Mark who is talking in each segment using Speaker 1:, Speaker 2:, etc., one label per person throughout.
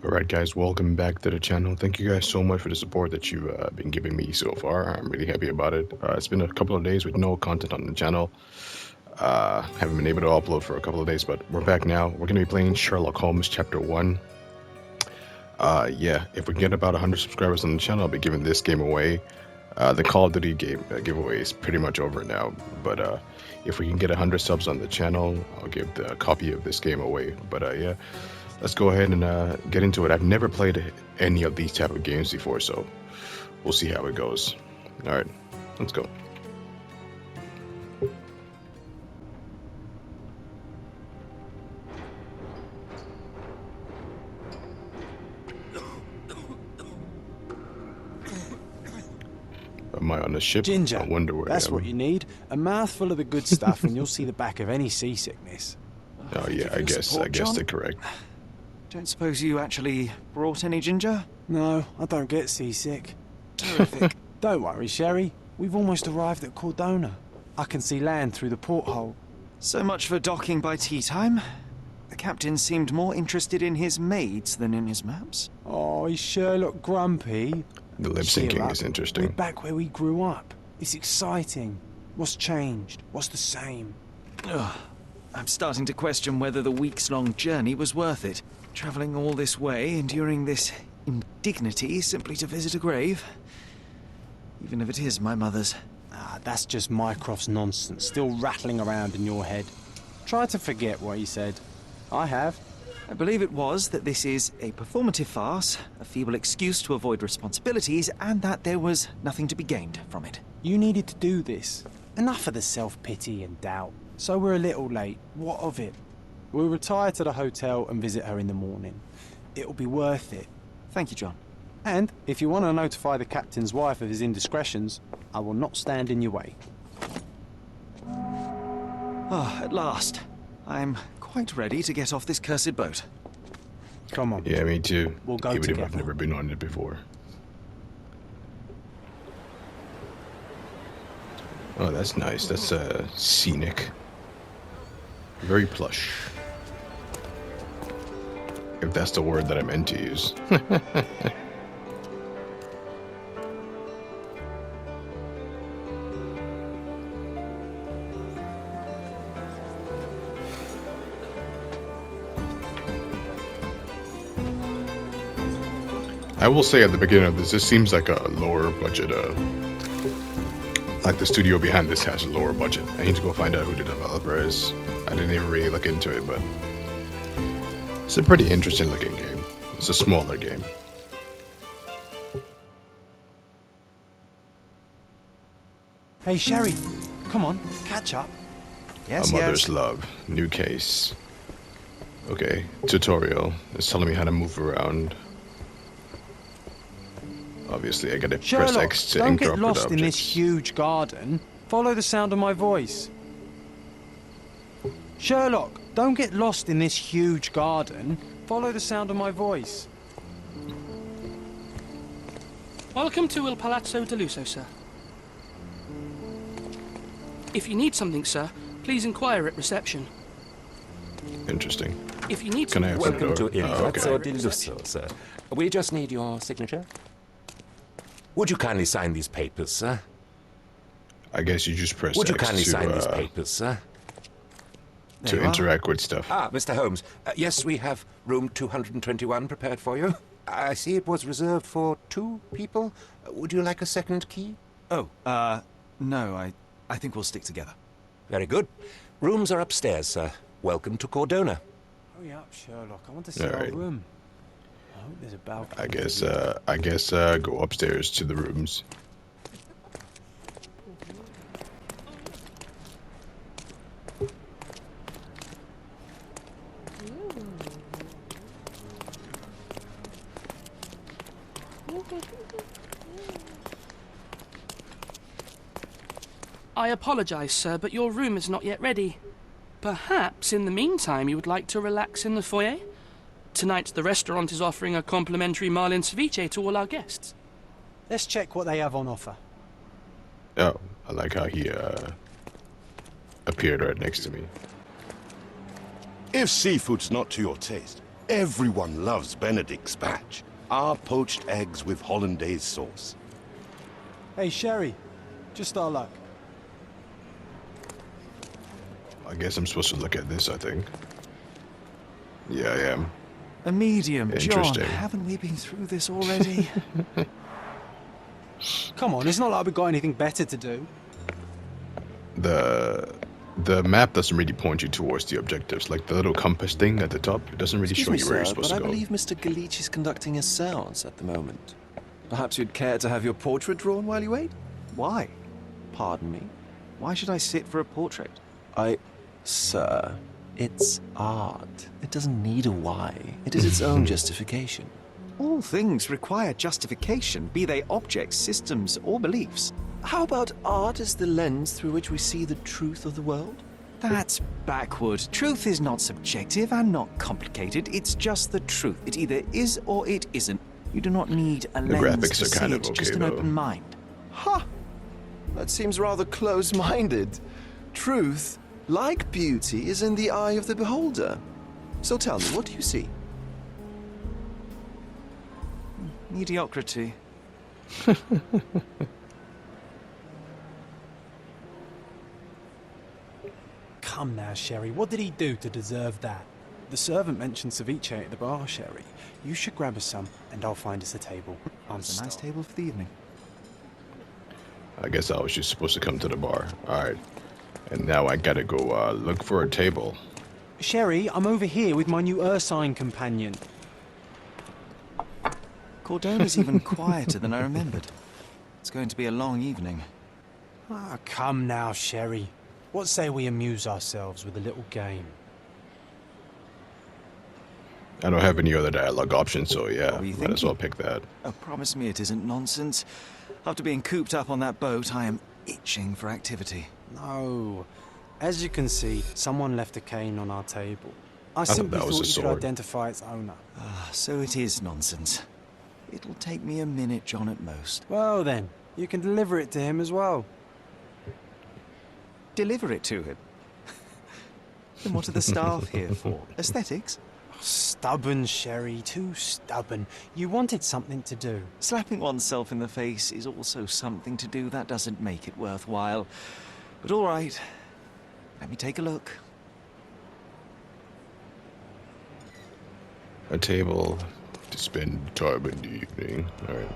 Speaker 1: Alright guys, welcome back to the channel. Thank you guys so much for the support that you've been giving me so far. I'm really happy about it. It's been a couple of days with no content on the channel. Haven't been able to upload for a couple of days, but we're back now. We're going to be playing Sherlock Holmes Chapter 1. Yeah, if we get about 100 subscribers on the channel, I'll be giving this game away. The Call of Duty game giveaway is pretty much over now, but if we can get 100 subs on the channel, I'll give the copy of this game away. But yeah. Let's go ahead and get into it. I've never played any of these type of games before, so we'll see how it goes. Alright, let's go. Am I on a ship?
Speaker 2: Ginger,
Speaker 1: I wonder where
Speaker 2: that's
Speaker 1: I am.
Speaker 2: what you need. A mouthful of the good stuff and you'll see the back of any seasickness.
Speaker 1: Oh yeah, I guess they're correct.
Speaker 3: Don't suppose you actually brought any ginger?
Speaker 2: No, I don't get seasick. Terrific. Don't worry, Sherry. We've almost arrived at Cordona. I can see land through the porthole.
Speaker 3: So much for docking by tea time. The captain seemed more interested in his maids than in his maps.
Speaker 2: Oh, is Sherlock grumpy?
Speaker 1: The lip syncing is
Speaker 2: We're
Speaker 1: interesting.
Speaker 2: back where we grew up. It's exciting. What's changed? What's the same?
Speaker 3: Ugh. I'm starting to question whether the weeks-long journey was worth it. Travelling all this way, enduring this indignity simply to visit a grave. Even if it is my mother's.
Speaker 2: Ah, that's just Mycroft's nonsense, still rattling around in your head. Try to forget what he said. I have.
Speaker 3: I believe it was that this is a performative farce, a feeble excuse to avoid responsibilities, and that there was nothing to be gained from it.
Speaker 2: You needed to do this. Enough of the self-pity and doubt. So we're a little late. What of it? We'll retire to the hotel and visit her in the morning. It'll be worth it.
Speaker 3: Thank you, John.
Speaker 2: And if you want to notify the captain's wife of his indiscretions, I will not stand in your way.
Speaker 3: Ah, at last. I'm quite ready to get off this cursed boat.
Speaker 2: Come on.
Speaker 1: Yeah, me too.
Speaker 2: We'll go
Speaker 1: Even if
Speaker 2: together.
Speaker 1: I've never been on it before. Oh, that's nice. That's scenic. Very plush. If that's the word that I meant to use. I will say at the beginning of this seems like a lower budget, like the studio behind this has a lower budget. I need to go find out who the developer is. I didn't even really look into it, but it's a pretty interesting looking game. It's a smaller game.
Speaker 2: Hey, Sherry. Come on, catch up.
Speaker 3: Yes,
Speaker 1: A Mother's
Speaker 3: yes.
Speaker 1: Love. New case. Okay, tutorial. It's telling me how to move around. Obviously, I gotta press
Speaker 2: Sherlock,
Speaker 1: X to
Speaker 2: don't get
Speaker 1: interrupt
Speaker 2: lost in this
Speaker 1: objects.
Speaker 2: huge garden. Follow the sound of my voice. Sherlock, don't get lost in this huge garden. Follow the sound of my voice.
Speaker 4: Welcome to Il Palazzo de Lusso, sir. If you need something, sir, please inquire at reception.
Speaker 1: Interesting.
Speaker 4: If you need
Speaker 1: Can I have
Speaker 4: something,
Speaker 1: some
Speaker 5: Welcome to Il
Speaker 1: Oh, okay.
Speaker 5: Palazzo di Lusso, sir. We just need your signature. Would you kindly sign these papers, sir?
Speaker 1: I guess you just press
Speaker 5: Would you
Speaker 1: X
Speaker 5: kindly sign these
Speaker 1: to,
Speaker 5: papers, sir?
Speaker 1: to
Speaker 3: There you are.
Speaker 1: interact with stuff.
Speaker 5: Ah, Mr. Holmes. Yes, we have room 221 prepared for you. I see it was reserved for 2 people. Would you like a second key?
Speaker 3: Oh, no, I think we'll stick together.
Speaker 5: Very good. Rooms are upstairs, sir. Welcome to Cordona.
Speaker 2: Hurry up, Sherlock. I want to see
Speaker 1: All
Speaker 2: our
Speaker 1: right.
Speaker 2: room. I hope there's a balcony.
Speaker 1: I guess go upstairs to the rooms.
Speaker 4: I apologize, sir, but your room is not yet ready. Perhaps, in the meantime, you would like to relax in the foyer? Tonight, the restaurant is offering a complimentary marlin ceviche to all our guests.
Speaker 2: Let's check what they have on offer.
Speaker 1: Oh, I like how he appeared right next to me.
Speaker 6: If seafood's not to your taste, Everyone loves Benedict's batch. Our poached eggs with hollandaise sauce.
Speaker 2: Hey, Sherry. Just our luck.
Speaker 1: I guess I'm supposed to look at this, I think. Yeah, I am.
Speaker 3: A medium, John.
Speaker 1: Interesting.
Speaker 3: Haven't we been through this already?
Speaker 2: Come on, it's not like we've got anything better to do.
Speaker 1: The map doesn't really point you towards the objectives. Like the little compass thing at the top, it doesn't really show you where you're supposed
Speaker 7: but
Speaker 1: to go.
Speaker 7: I believe Mr. Galich is conducting a séance at the moment. Perhaps you'd care to have your portrait drawn while you wait?
Speaker 3: Why?
Speaker 7: Pardon me?
Speaker 3: Why should I sit for a portrait?
Speaker 7: Sir, it's art. It doesn't need a why. It is its own justification.
Speaker 3: All things require justification, be they objects, systems, or beliefs.
Speaker 7: How about art as the lens through which we see the truth of the world?
Speaker 3: That's backward. Truth is not subjective and not complicated. It's just the truth. It either is or it isn't. You do not need a lens
Speaker 1: graphics
Speaker 3: to
Speaker 1: are
Speaker 3: see
Speaker 1: kind
Speaker 3: it,
Speaker 1: of okay,
Speaker 3: just an
Speaker 1: though.
Speaker 3: open mind.
Speaker 7: Ha! That seems rather close-minded. Truth, like beauty, is in the eye of the beholder. So tell me, what do you see?
Speaker 3: Mediocrity.
Speaker 2: Come now, Sherry. What did he do to deserve that? The servant mentioned ceviche at the bar, Sherry. You should grab us some, and I'll find us a table. I'm
Speaker 3: It's a nice
Speaker 2: starved.
Speaker 3: table for the evening.
Speaker 1: I guess I was just supposed to come to the bar. Alright. And now I gotta go look for a table.
Speaker 2: Sherry, I'm over here with my new Ursine companion.
Speaker 3: Cordona's even quieter than I remembered. It's going to be a long evening.
Speaker 2: Ah, come now, Sherry. What say we amuse ourselves with a little game?
Speaker 1: I don't have any other dialogue options, so yeah,
Speaker 3: What were you
Speaker 1: might as
Speaker 3: thinking?
Speaker 1: well pick that.
Speaker 3: Oh, promise me it isn't nonsense. After being cooped up on that boat, I am itching for activity.
Speaker 2: No. As you can see, someone left a cane on our table. I
Speaker 1: thought
Speaker 2: simply
Speaker 1: that was
Speaker 2: thought
Speaker 1: a
Speaker 2: you could
Speaker 1: sword.
Speaker 2: identify its owner.
Speaker 3: Ah, so it is nonsense. It'll take me a minute, John, at most.
Speaker 2: Well then, you can deliver it to him as well.
Speaker 3: Deliver it to him. Then what are the staff here for? Aesthetics?
Speaker 2: Stubborn, Sherry, too stubborn. You wanted something to do.
Speaker 3: Slapping oneself in the face is also something to do. That doesn't make it worthwhile. But all right, let me take a look.
Speaker 1: A table to spend time in the evening. Alright.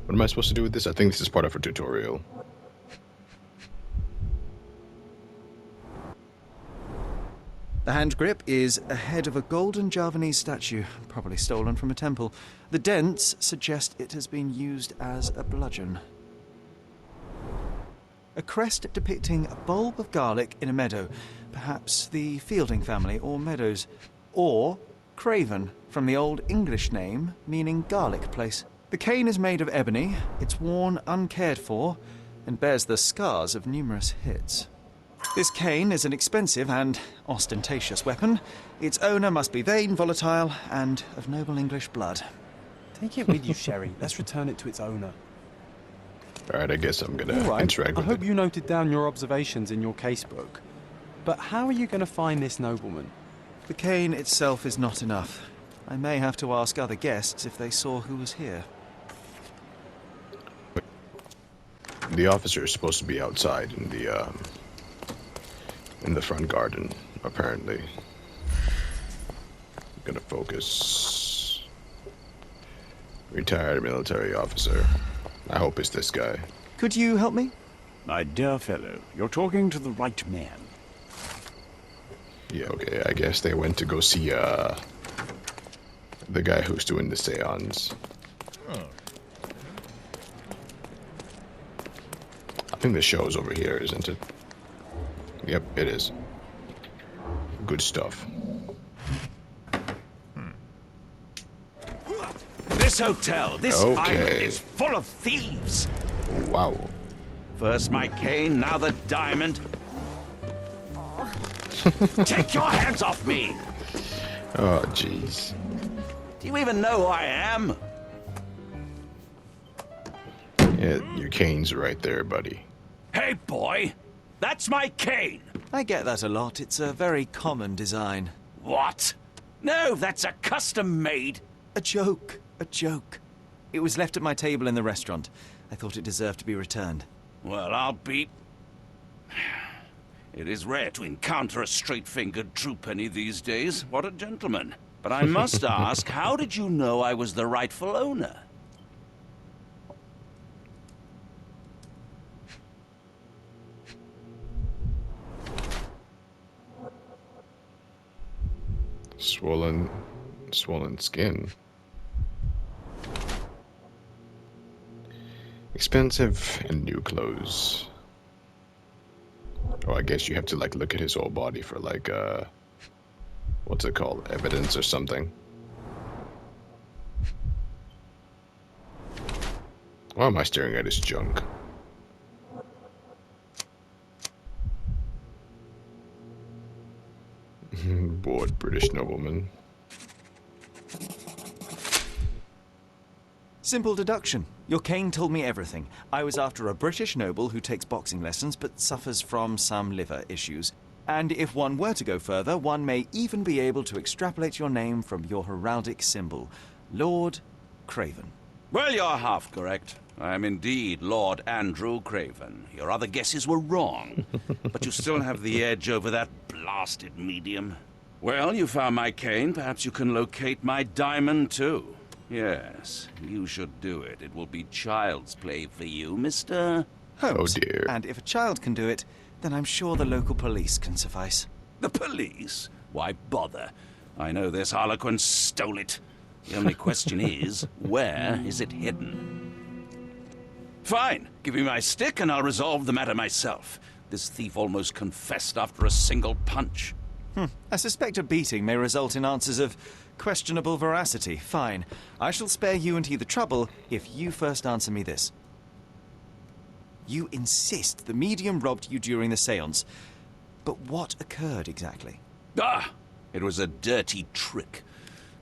Speaker 1: What am I supposed to do with this? I think this is part of a tutorial.
Speaker 3: The hand grip is a head of a golden Javanese statue, probably stolen from a temple. The dents suggest it has been used as a bludgeon. A crest depicting a bulb of garlic in a meadow, perhaps the Fielding family or Meadows, or Craven, from the Old English name meaning garlic place. The cane is made of ebony, it's worn uncared for, and bears the scars of numerous hits. This cane is an expensive and ostentatious weapon. Its owner must be vain, volatile, and of noble English blood.
Speaker 2: Take it with you, Sherry. Let's return it to its owner.
Speaker 1: Alright, I guess I'm gonna
Speaker 2: All right.
Speaker 1: interact
Speaker 2: I
Speaker 1: with
Speaker 2: hope
Speaker 1: it.
Speaker 2: you noted down your observations in your casebook. But how are you going to find this nobleman?
Speaker 3: The cane itself is not enough. I may have to ask other guests if they saw who was here.
Speaker 1: The officer is supposed to be outside in the front garden, apparently. I'm gonna focus. Retired military officer. I hope it's this guy.
Speaker 3: Could you help me?
Speaker 8: My dear fellow, you're talking to the right man.
Speaker 1: Yeah, okay, I guess they went to go see the guy who's doing the seance. I think the show's over here, isn't it? Yep, it is. Good stuff.
Speaker 8: This hotel, this
Speaker 1: Okay.
Speaker 8: island is full of thieves.
Speaker 1: Wow.
Speaker 8: First my cane, now the diamond. Take your hands off me!
Speaker 1: Oh, jeez.
Speaker 8: Do you even know who I am?
Speaker 1: Yeah, your cane's right there, buddy.
Speaker 8: Hey, boy, that's my cane.
Speaker 3: I get that a lot. It's a very common design.
Speaker 8: What? No, that's a custom-made.
Speaker 3: A joke. A joke. It was left at my table in the restaurant. I thought it deserved to be returned.
Speaker 8: Well, I'll be... It is rare to encounter a straight-fingered true penny these days. What a gentleman. But I must ask, how did you know I was the rightful owner?
Speaker 1: Swollen skin. Expensive and new clothes. Oh, I guess you have to like look at his whole body for like what's it called? Evidence or something. Why am I staring at his junk? Bored British nobleman.
Speaker 3: Simple deduction. Your cane told me everything. I was after a British noble who takes boxing lessons but suffers from some liver issues. And if one were to go further, one may even be able to extrapolate your name from your heraldic symbol, Lord Craven.
Speaker 8: Well, you're half correct. I am indeed Lord Andrew Craven. Your other guesses were wrong, but you still have the edge over that blasted medium. Well, you found my cane. Perhaps you can locate my diamond, too. Yes, you should do it. It will be child's play for you, Mr.
Speaker 3: Holmes.
Speaker 1: Oh dear.
Speaker 3: And if a child can do it, then I'm sure the local police can suffice.
Speaker 8: The police? Why bother? I know this harlequin stole it. The only question is, where is it hidden? Fine. Give me my stick and I'll resolve the matter myself. This thief almost confessed after a single punch.
Speaker 3: I suspect a beating may result in answers of questionable veracity. Fine. I shall spare you and he the trouble if you first answer me this. You insist the medium robbed you during the séance. But what occurred exactly?
Speaker 8: Ah! It was a dirty trick.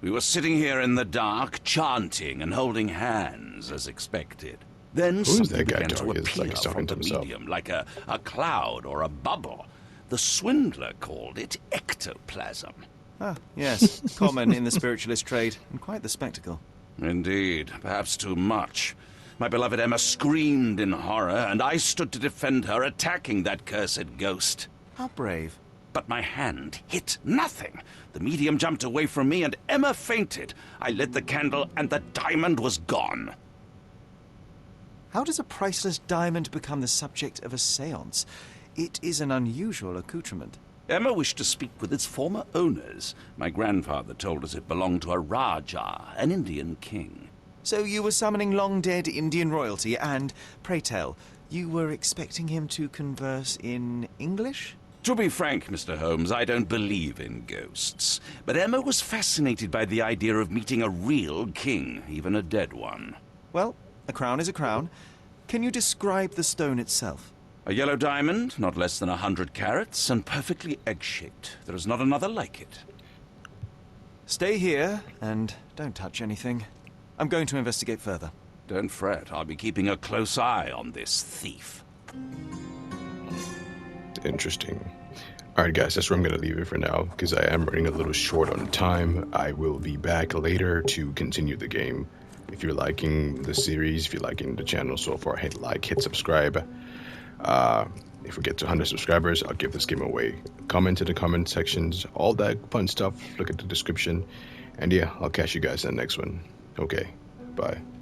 Speaker 8: We were sitting here in the dark, chanting and holding hands, as expected. Then
Speaker 1: Who's
Speaker 8: something
Speaker 1: that guy
Speaker 8: began to
Speaker 1: talking? It's
Speaker 8: appear
Speaker 1: like he's
Speaker 8: from
Speaker 1: talking
Speaker 8: the
Speaker 1: to himself.
Speaker 8: medium, like a cloud or a bubble. The swindler called it ectoplasm.
Speaker 3: Ah, yes. Common in the spiritualist trade, and quite the spectacle.
Speaker 8: Indeed, perhaps too much. My beloved Emma screamed in horror, and I stood to defend her, attacking that cursed ghost.
Speaker 3: How brave.
Speaker 8: But my hand hit nothing. The medium jumped away from me, and Emma fainted. I lit the candle, and the diamond was gone.
Speaker 3: How does a priceless diamond become the subject of a séance? It is an unusual accoutrement.
Speaker 8: Emma wished to speak with its former owners. My grandfather told us it belonged to a Rajah, an Indian king.
Speaker 3: So you were summoning long-dead Indian royalty, and, pray tell, you were expecting him to converse in English?
Speaker 8: To be frank, Mr. Holmes, I don't believe in ghosts. But Emma was fascinated by the idea of meeting a real king, even a dead one.
Speaker 3: Well, a crown is a crown. Can you describe the stone itself?
Speaker 8: A yellow diamond, not less than 100 carats, and perfectly egg-shaped. There is not another like it.
Speaker 3: Stay here, and don't touch anything. I'm going to investigate further.
Speaker 8: Don't fret, I'll be keeping a close eye on this thief.
Speaker 1: Interesting. Alright guys, that's where I'm going to leave it for now, because I am running a little short on time. I will be back later to continue the game. If you're liking the series, if you're liking the channel so far, hit like, hit subscribe. If we get to 100 subscribers, I'll give this game away. Comment in the comment sections, all that fun stuff. Look at the description. And yeah, I'll catch you guys in the next one. Okay, bye.